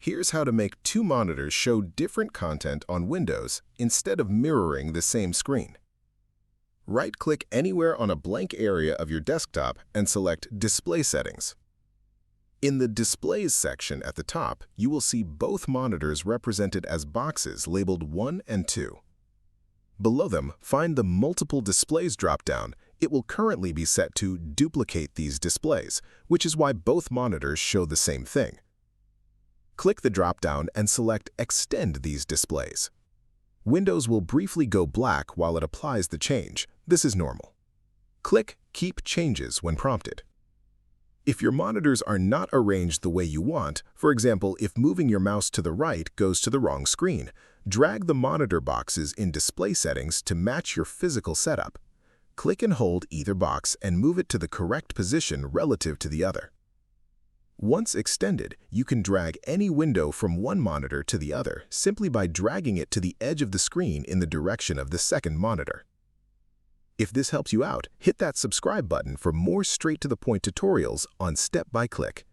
Here's how to make two monitors show different content on Windows instead of mirroring the same screen. Right-click anywhere on a blank area of your desktop and select Display Settings. In the Displays section at the top, you will see both monitors represented as boxes labeled 1 and 2. Below them, find the Multiple Displays drop-down. It will currently be set to duplicate these displays, which is why both monitors show the same thing. Click the drop-down and select Extend these displays. Windows will briefly go black while it applies the change. This is normal. Click Keep Changes when prompted. If your monitors are not arranged the way you want, for example, if moving your mouse to the right goes to the wrong screen, drag the monitor boxes in Display Settings to match your physical setup. Click and hold either box and move it to the correct position relative to the other. Once extended, you can drag any window from one monitor to the other simply by dragging it to the edge of the screen in the direction of the second monitor. If this helps you out, hit that subscribe button for more straight-to-the-point tutorials on Step by Click.